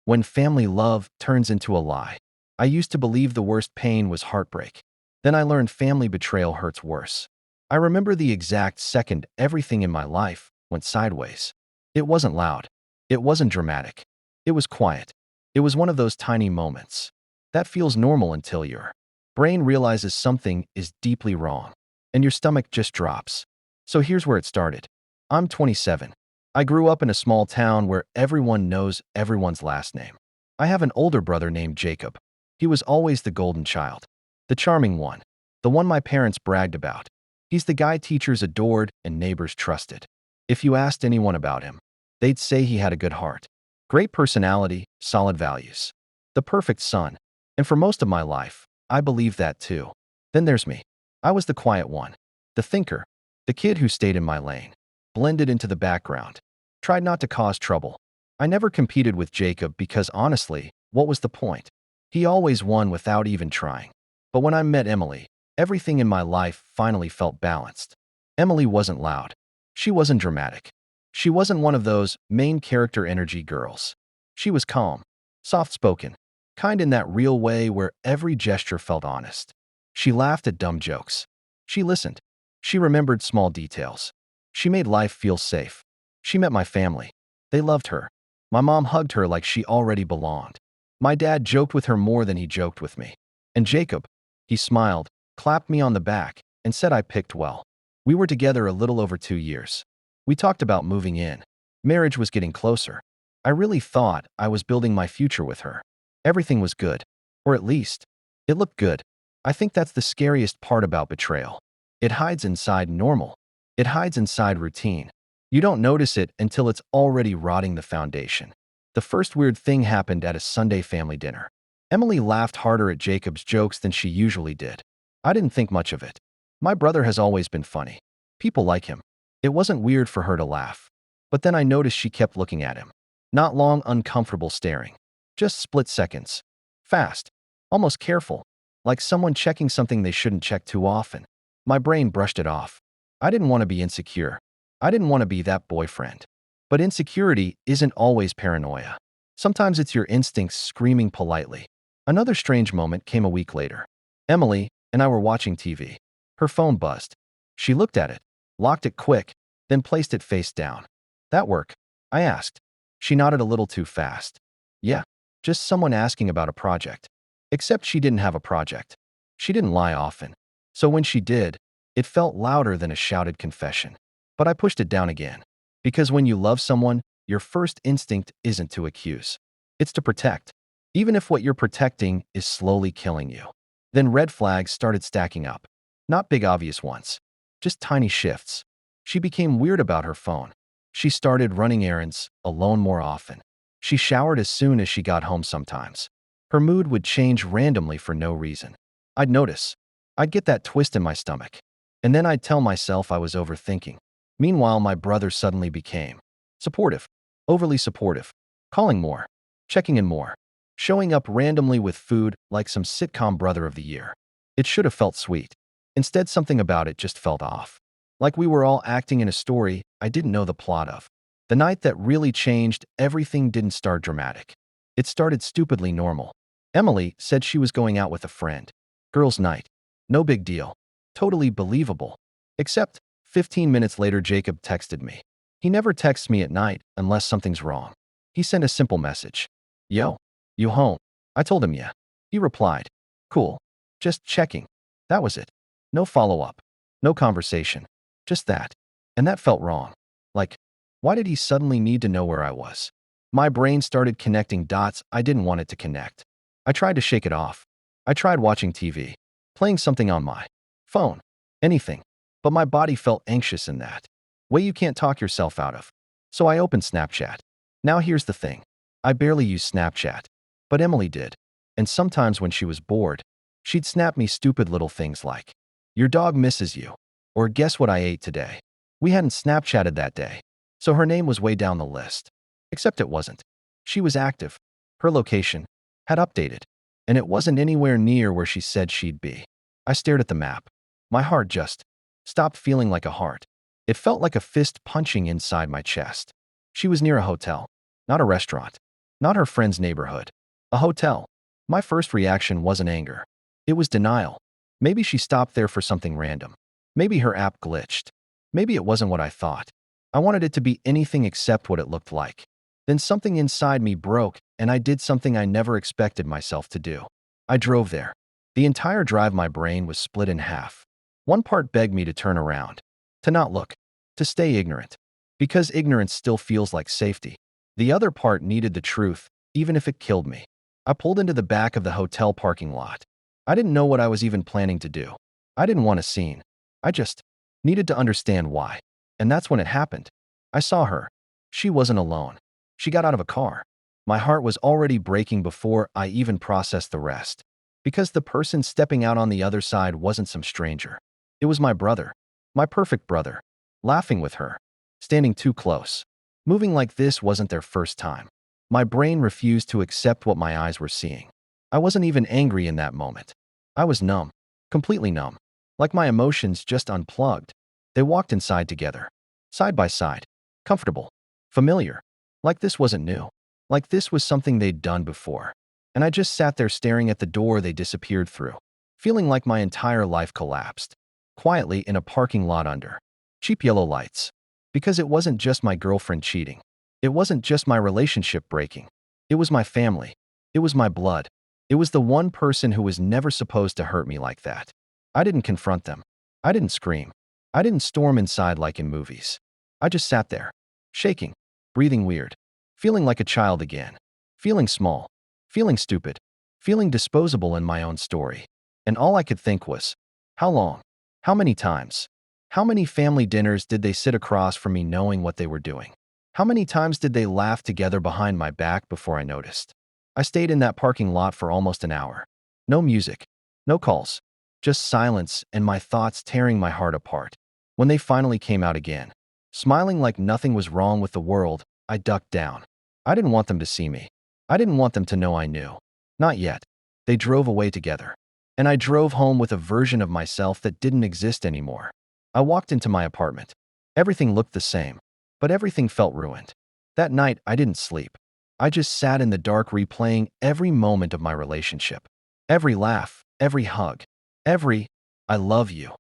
When family love turns into a lie. I used to believe the worst pain was heartbreak. Then I learned family betrayal hurts worse. I remember the exact second everything in my life went sideways. It wasn't loud. It wasn't dramatic. It was quiet. It was one of those tiny moments. That feels normal until your brain realizes something is deeply wrong, and your stomach just drops. So here's where it started. I'm 27. I grew up in a small town where everyone knows everyone's last name. I have an older brother named Jacob. He was always the golden child, the charming one, the one my parents bragged about. He's the guy teachers adored and neighbors trusted. If you asked anyone about him, they'd say he had a good heart, great personality, solid values, the perfect son. And for most of my life, I believed that too. Then there's me. I was the quiet one, the thinker, the kid who stayed in my lane, blended into the background, tried not to cause trouble. I never competed with Jacob because honestly, what was the point? He always won without even trying. But when I met Emily, everything in my life finally felt balanced. Emily wasn't loud. She wasn't dramatic. She wasn't one of those main character energy girls. She was calm, soft-spoken, kind in that real way where every gesture felt honest. She laughed at dumb jokes. She listened. She remembered small details. She made life feel safe. She met my family. They loved her. My mom hugged her like she already belonged. My dad joked with her more than he joked with me. And Jacob, he smiled, clapped me on the back, and said I picked well. We were together a little over 2 years. We talked about moving in. Marriage was getting closer. I really thought I was building my future with her. Everything was good. Or at least, it looked good. I think that's the scariest part about betrayal. It hides inside normal. It hides inside routine. You don't notice it until it's already rotting the foundation. The first weird thing happened at a Sunday family dinner. Emily laughed harder at Jacob's jokes than she usually did. I didn't think much of it. My brother has always been funny. People like him. It wasn't weird for her to laugh. But then I noticed she kept looking at him. Not long, uncomfortable staring. Just split seconds. Fast. Almost careful. Like someone checking something they shouldn't check too often. My brain brushed it off. I didn't want to be insecure. I didn't want to be that boyfriend. But insecurity isn't always paranoia. Sometimes it's your instincts screaming politely. Another strange moment came a week later. Emily and I were watching TV. Her phone buzzed. She looked at it, locked it quick, then placed it face down. That work? I asked. She nodded a little too fast. Yeah, just someone asking about a project. Except she didn't have a project. She didn't lie often. So when she did, it felt louder than a shouted confession. But I pushed it down again. Because when you love someone, your first instinct isn't to accuse. It's to protect. Even if what you're protecting is slowly killing you. Then red flags started stacking up. Not big obvious ones. Just tiny shifts. She became weird about her phone. She started running errands, alone more often. She showered as soon as she got home sometimes. Her mood would change randomly for no reason. I'd notice. I'd get that twist in my stomach. And then I'd tell myself I was overthinking. Meanwhile, my brother suddenly became supportive, overly supportive, calling more, checking in more, showing up randomly with food like some sitcom brother of the year. It should have felt sweet. Instead, something about it just felt off. Like we were all acting in a story I didn't know the plot of. The night that really changed everything didn't start dramatic. It started stupidly normal. Emily said she was going out with a friend. Girls' night. No big deal. Totally believable. Except 15 minutes later, Jacob texted me. He never texts me at night unless something's wrong. He sent a simple message. Yo, you home? I told him yeah. He replied. Cool. Just checking. That was it. No follow-up. No conversation. Just that. And that felt wrong. Like, why did he suddenly need to know where I was? My brain started connecting dots I didn't want it to connect. I tried to shake it off. I tried watching TV, playing something on my phone, anything. But my body felt anxious in that way you can't talk yourself out of. So I opened Snapchat. Now here's the thing. I barely use Snapchat. But Emily did. And sometimes when she was bored, she'd snap me stupid little things like, your dog misses you. Or guess what I ate today. We hadn't Snapchatted that day. So her name was way down the list. Except it wasn't. She was active. Her location had updated. And it wasn't anywhere near where she said she'd be. I stared at the map. My heart just stopped feeling like a heart. It felt like a fist punching inside my chest. She was near a hotel, not a restaurant. Not her friend's neighborhood. A hotel. My first reaction wasn't anger. It was denial. Maybe she stopped there for something random. Maybe her app glitched. Maybe it wasn't what I thought. I wanted it to be anything except what it looked like. Then something inside me broke, and I did something I never expected myself to do. I drove there. The entire drive, my brain was split in half. One part begged me to turn around, to not look, to stay ignorant, because ignorance still feels like safety. The other part needed the truth, even if it killed me. I pulled into the back of the hotel parking lot. I didn't know what I was even planning to do. I didn't want a scene. I just needed to understand why. And that's when it happened. I saw her. She wasn't alone. She got out of a car. My heart was already breaking before I even processed the rest. Because the person stepping out on the other side wasn't some stranger. It was my brother. My perfect brother. Laughing with her. Standing too close. Moving like this wasn't their first time. My brain refused to accept what my eyes were seeing. I wasn't even angry in that moment. I was numb. Completely numb. Like my emotions just unplugged. They walked inside together. Side by side. Comfortable. Familiar. Like this wasn't new. Like this was something they'd done before. And I just sat there staring at the door they disappeared through, feeling like my entire life collapsed. Quietly in a parking lot under cheap yellow lights. Because it wasn't just my girlfriend cheating. It wasn't just my relationship breaking. It was my family. It was my blood. It was the one person who was never supposed to hurt me like that. I didn't confront them. I didn't scream. I didn't storm inside like in movies. I just sat there, shaking, breathing weird, feeling like a child again, feeling small, feeling stupid, feeling disposable in my own story. And all I could think was, how long? How many times? How many family dinners did they sit across from me knowing what they were doing? How many times did they laugh together behind my back before I noticed? I stayed in that parking lot for almost an hour. No music, no calls, just silence and my thoughts tearing my heart apart. When they finally came out again, smiling like nothing was wrong with the world, I ducked down. I didn't want them to see me. I didn't want them to know I knew. Not yet. They drove away together. And I drove home with a version of myself that didn't exist anymore. I walked into my apartment. Everything looked the same, but everything felt ruined. That night, I didn't sleep. I just sat in the dark replaying every moment of my relationship. Every laugh, every hug, every, I love you.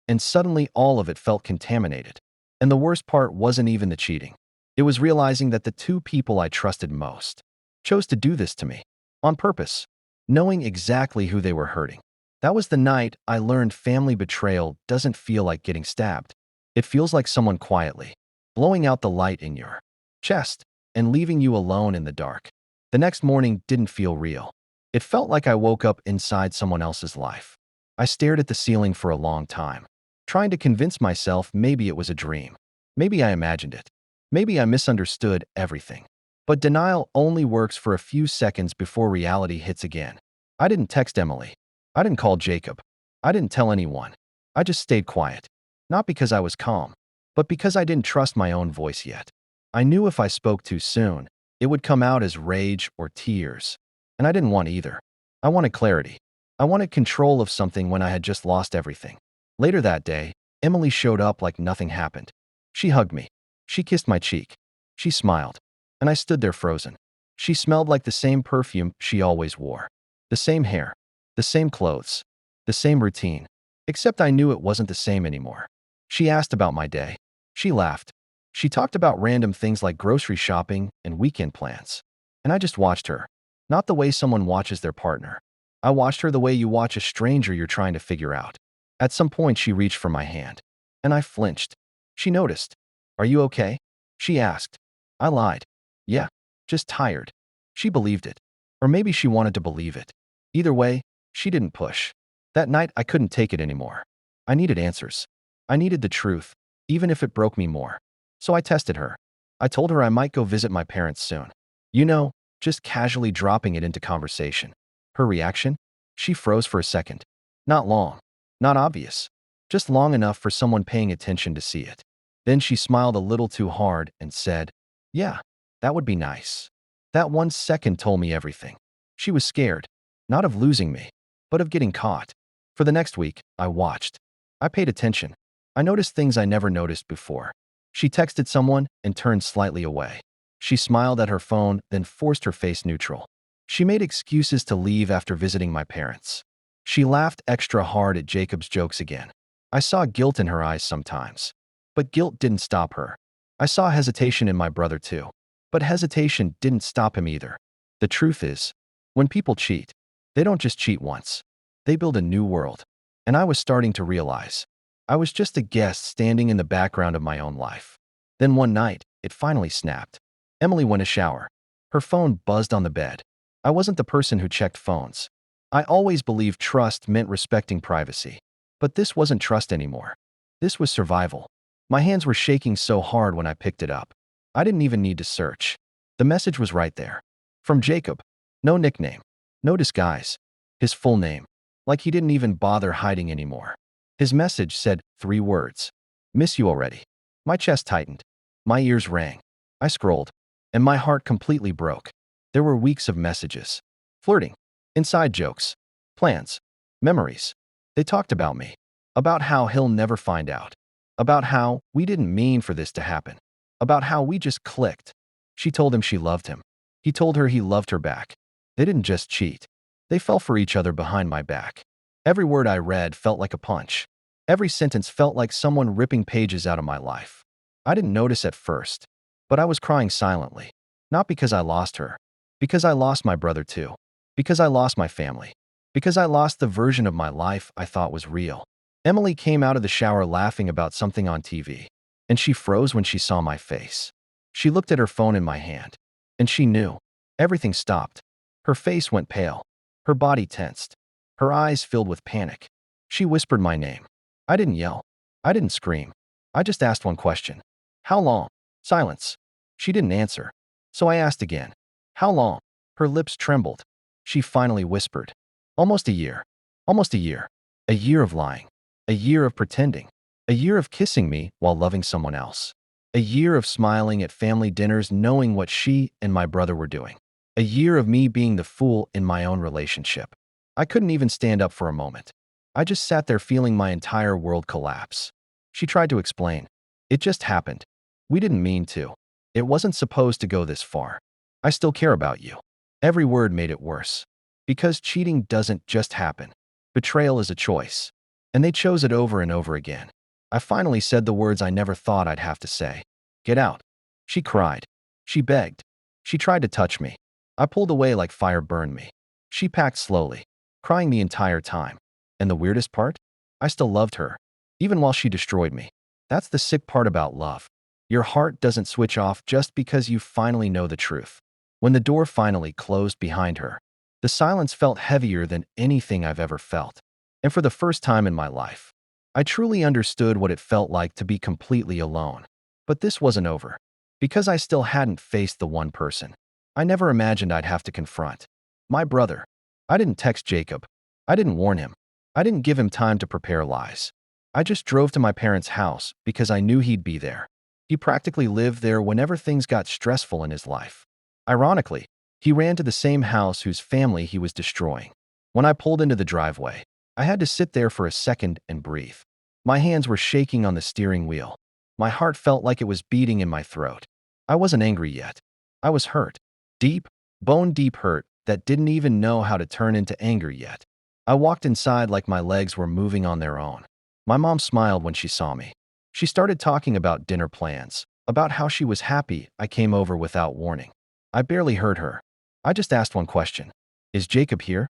And suddenly all of it felt contaminated. And the worst part wasn't even the cheating. It was realizing that the two people I trusted most chose to do this to me. On purpose. Knowing exactly who they were hurting. That was the night I learned family betrayal doesn't feel like getting stabbed. It feels like someone quietly blowing out the light in your chest and leaving you alone in the dark. The next morning didn't feel real. It felt like I woke up inside someone else's life. I stared at the ceiling for a long time, trying to convince myself maybe it was a dream. Maybe I imagined it. Maybe I misunderstood everything. But denial only works for a few seconds before reality hits again. I didn't text Emily. I didn't call Jacob. I didn't tell anyone. I just stayed quiet. Not because I was calm, but because I didn't trust my own voice yet. I knew if I spoke too soon, it would come out as rage or tears. And I didn't want either. I wanted clarity. I wanted control of something when I had just lost everything. Later that day, Emily showed up like nothing happened. She hugged me. She kissed my cheek. She smiled. And I stood there frozen. She smelled like the same perfume she always wore. The same hair. The same clothes. The same routine. Except I knew it wasn't the same anymore. She asked about my day. She laughed. She talked about random things like grocery shopping and weekend plans. And I just watched her. Not the way someone watches their partner. I watched her the way you watch a stranger you're trying to figure out. At some point, she reached for my hand. And I flinched. She noticed. Are you okay? She asked. I lied. Yeah, just tired. She believed it. Or maybe she wanted to believe it. Either way, she didn't push. That night, I couldn't take it anymore. I needed answers. I needed the truth, even if it broke me more. So I tested her. I told her I might go visit my parents soon. You know, just casually dropping it into conversation. Her reaction? She froze for a second. Not long. Not obvious. Just long enough for someone paying attention to see it. Then she smiled a little too hard and said, yeah, that would be nice. That 1 second told me everything. She was scared. Not of losing me, but of getting caught. For the next week, I watched. I paid attention. I noticed things I never noticed before. She texted someone and turned slightly away. She smiled at her phone, then forced her face neutral. She made excuses to leave after visiting my parents. She laughed extra hard at Jacob's jokes again. I saw guilt in her eyes sometimes. But guilt didn't stop her. I saw hesitation in my brother too. But hesitation didn't stop him either. The truth is, when people cheat, they don't just cheat once. They build a new world. And I was starting to realize. I was just a guest standing in the background of my own life. Then one night, it finally snapped. Emily went to shower. Her phone buzzed on the bed. I wasn't the person who checked phones. I always believed trust meant respecting privacy. But this wasn't trust anymore. This was survival. My hands were shaking so hard when I picked it up. I didn't even need to search. The message was right there. From Jacob. No nickname. No disguise. His full name. Like he didn't even bother hiding anymore. His message said 3 words. Miss you already. My chest tightened. My ears rang. I scrolled. And my heart completely broke. There were weeks of messages. Flirting. Inside jokes. Plans. Memories. They talked about me. About how he'll never find out. About how we didn't mean for this to happen. About how we just clicked. She told him she loved him. He told her he loved her back. They didn't just cheat. They fell for each other behind my back. Every word I read felt like a punch. Every sentence felt like someone ripping pages out of my life. I didn't notice at first, but I was crying silently. Not because I lost her. Because I lost my brother too. Because I lost my family. Because I lost the version of my life I thought was real. Emily came out of the shower laughing about something on TV, and she froze when she saw my face. She looked at her phone in my hand, and she knew. Everything stopped. Her face went pale. Her body tensed. Her eyes filled with panic. She whispered my name. I didn't yell. I didn't scream. I just asked one question. How long? Silence. She didn't answer. So I asked again. How long? Her lips trembled. She finally whispered. Almost a year. Almost a year. A year of lying. A year of pretending. A year of kissing me while loving someone else. A year of smiling at family dinners knowing what she and my brother were doing. A year of me being the fool in my own relationship. I couldn't even stand up for a moment. I just sat there feeling my entire world collapse. She tried to explain. It just happened. We didn't mean to. It wasn't supposed to go this far. I still care about you. Every word made it worse. Because cheating doesn't just happen. Betrayal is a choice. And they chose it over and over again. I finally said the words I never thought I'd have to say. Get out. She cried. She begged. She tried to touch me. I pulled away like fire burned me. She packed slowly, crying the entire time. And the weirdest part? I still loved her, even while she destroyed me. That's the sick part about love. Your heart doesn't switch off just because you finally know the truth. When the door finally closed behind her, the silence felt heavier than anything I've ever felt. And for the first time in my life, I truly understood what it felt like to be completely alone. But this wasn't over. Because I still hadn't faced the one person I never imagined I'd have to confront. My brother. I didn't text Jacob. I didn't warn him. I didn't give him time to prepare lies. I just drove to my parents' house because I knew he'd be there. He practically lived there whenever things got stressful in his life. Ironically, he ran to the same house whose family he was destroying. When I pulled into the driveway, I had to sit there for a second and breathe. My hands were shaking on the steering wheel. My heart felt like it was beating in my throat. I wasn't angry yet. I was hurt. Deep, bone-deep hurt that didn't even know how to turn into anger yet. I walked inside like my legs were moving on their own. My mom smiled when she saw me. She started talking about dinner plans, about how she was happy I came over without warning. I barely heard her. I just asked one question. Is Jacob here?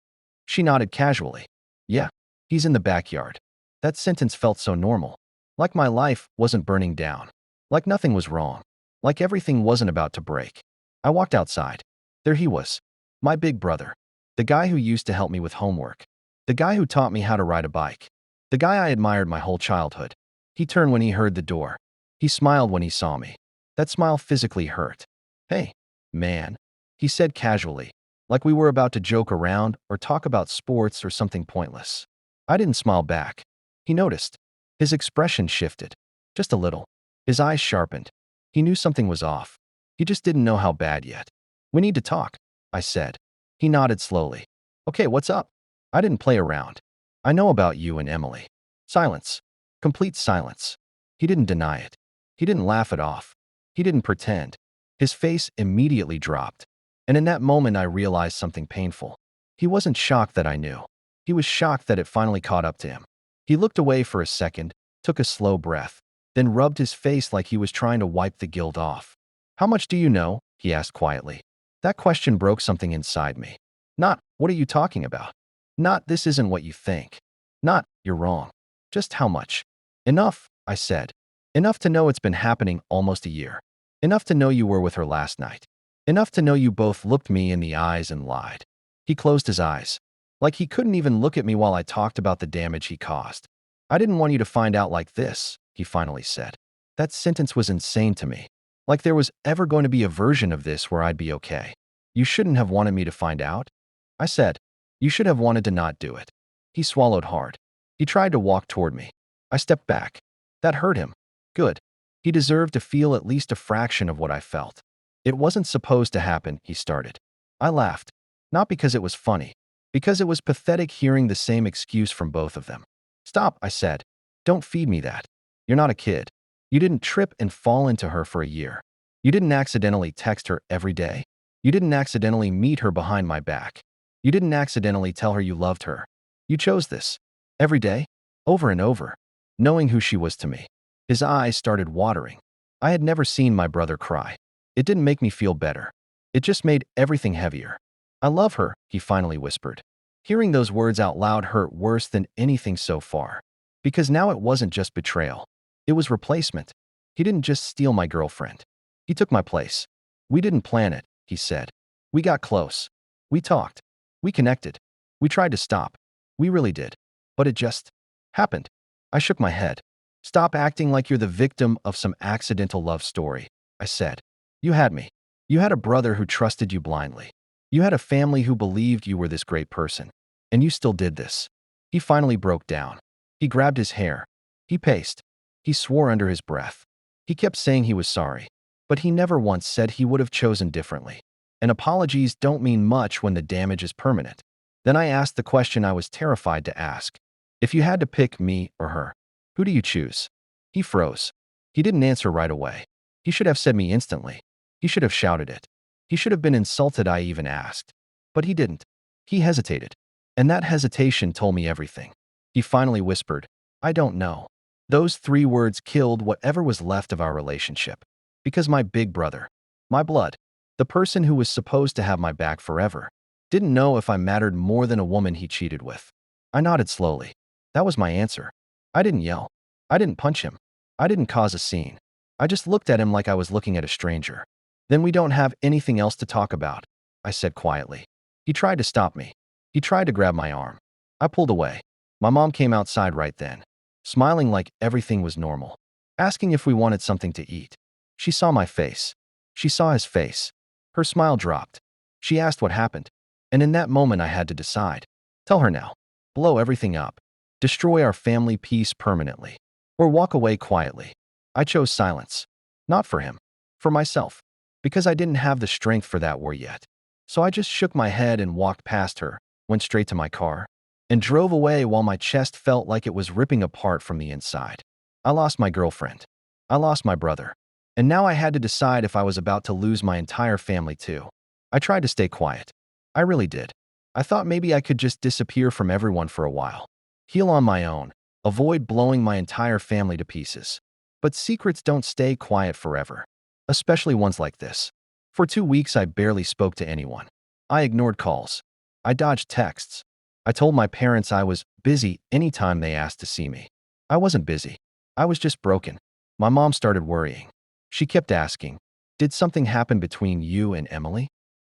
She nodded casually. Yeah, he's in the backyard. That sentence felt so normal. Like my life wasn't burning down. Like nothing was wrong. Like everything wasn't about to break. I walked outside. There he was. My big brother. The guy who used to help me with homework. The guy who taught me how to ride a bike. The guy I admired my whole childhood. He turned when he heard the door. He smiled when he saw me. That smile physically hurt. Hey, man, he said casually, like we were about to joke around or talk about sports or something pointless. I didn't smile back. He noticed. His expression shifted. Just a little. His eyes sharpened. He knew something was off. He just didn't know how bad yet. We need to talk, I said. He nodded slowly. Okay, what's up? I didn't play around. I know about you and Emily. Silence. Complete silence. He didn't deny it. He didn't laugh it off. He didn't pretend. His face immediately dropped. And in that moment, I realized something painful. He wasn't shocked that I knew. He was shocked that it finally caught up to him. He looked away for a second, took a slow breath, then rubbed his face like he was trying to wipe the guilt off. "How much do you know?" he asked quietly. That question broke something inside me. Not, "What are you talking about?" Not, "This isn't what you think." Not, "You're wrong." Just, "How much?" "Enough," I said. "Enough to know it's been happening almost a year. Enough to know you were with her last night. Enough to know you both looked me in the eyes and lied." He closed his eyes. Like he couldn't even look at me while I talked about the damage he caused. "I didn't want you to find out like this," he finally said. That sentence was insane to me. Like there was ever going to be a version of this where I'd be okay. "You shouldn't have wanted me to find out," I said. "You should have wanted to not do it." He swallowed hard. He tried to walk toward me. I stepped back. That hurt him. Good. He deserved to feel at least a fraction of what I felt. "It wasn't supposed to happen," he started. I laughed. Not because it was funny. Because it was pathetic hearing the same excuse from both of them. "Stop," I said. "Don't feed me that. You're not a kid. You didn't trip and fall into her for a year. You didn't accidentally text her every day. You didn't accidentally meet her behind my back. You didn't accidentally tell her you loved her. You chose this. Every day. Over and over. Knowing who she was to me." His eyes started watering. I had never seen my brother cry. It didn't make me feel better. It just made everything heavier. "I love her," he finally whispered. Hearing those words out loud hurt worse than anything so far. Because now it wasn't just betrayal. It was replacement. He didn't just steal my girlfriend. He took my place. "We didn't plan it," he said. "We got close. We talked. We connected. We tried to stop. We really did. But it just happened." I shook my head. "Stop acting like you're the victim of some accidental love story," I said. "You had me. You had a brother who trusted you blindly. You had a family who believed you were this great person. And you still did this." He finally broke down. He grabbed his hair. He paced. He swore under his breath. He kept saying he was sorry. But he never once said he would have chosen differently. And apologies don't mean much when the damage is permanent. Then I asked the question I was terrified to ask. "If you had to pick me or her, who do you choose?" He froze. He didn't answer right away. He should have said me instantly. He should have shouted it. He should have been insulted I even asked. But he didn't. He hesitated. And that hesitation told me everything. He finally whispered, "I don't know." Those 3 words killed whatever was left of our relationship. Because my big brother, my blood, the person who was supposed to have my back forever, didn't know if I mattered more than a woman he cheated with. I nodded slowly. That was my answer. I didn't yell. I didn't punch him. I didn't cause a scene. I just looked at him like I was looking at a stranger. "Then we don't have anything else to talk about," I said quietly. He tried to stop me. He tried to grab my arm. I pulled away. My mom came outside right then, smiling like everything was normal, asking if we wanted something to eat. She saw my face. She saw his face. Her smile dropped. She asked what happened. And in that moment I had to decide. Tell her now. Blow everything up. Destroy our family peace permanently. Or walk away quietly. I chose silence. Not for him. For myself. Because I didn't have the strength for that war yet. So I just shook my head and walked past her, went straight to my car, and drove away while my chest felt like it was ripping apart from the inside. I lost my girlfriend. I lost my brother. And now I had to decide if I was about to lose my entire family too. I tried to stay quiet. I really did. I thought maybe I could just disappear from everyone for a while. Heal on my own. Avoid blowing my entire family to pieces. But secrets don't stay quiet forever. Especially ones like this. For 2 weeks I barely spoke to anyone. I ignored calls. I dodged texts. I told my parents I was busy anytime they asked to see me. I wasn't busy. I was just broken. My mom started worrying. She kept asking, "Did something happen between you and Emily?"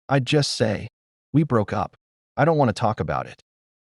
I'd just say, "We broke up. I don't want to talk about it."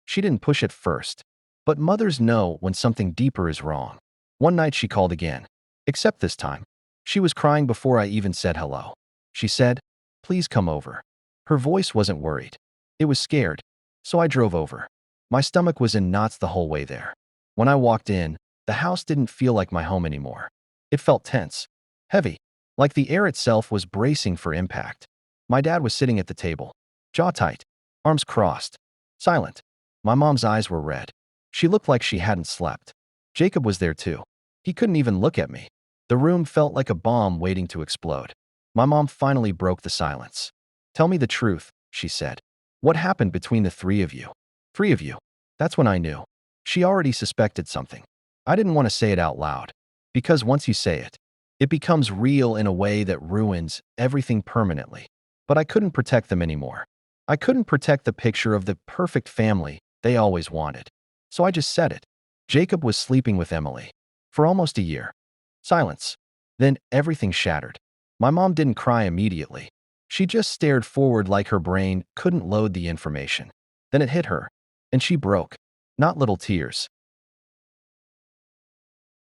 She didn't push it first. But mothers know when something deeper is wrong. One night she called again. Except this time. She was crying before I even said hello. She said, "Please come over." Her voice wasn't worried. It was scared. So I drove over. My stomach was in knots the whole way there. When I walked in, the house didn't feel like my home anymore. It felt tense. Heavy. Like the air itself was bracing for impact. My dad was sitting at the table. Jaw tight. Arms crossed. Silent. My mom's eyes were red. She looked like she hadn't slept. Jacob was there too. He couldn't even look at me. The room felt like a bomb waiting to explode. My mom finally broke the silence. Tell me the truth, she said. What happened between the three of you? Three of you. That's when I knew. She already suspected something. I didn't want to say it out loud. Because once you say it, it becomes real in a way that ruins everything permanently. But I couldn't protect them anymore. I couldn't protect the picture of the perfect family they always wanted. So I just said it. Jacob was sleeping with Emily. For almost a year. Silence. Then everything shattered. My mom didn't cry immediately. She just stared forward like her brain couldn't load the information. Then it hit her, and she broke. Not little tears,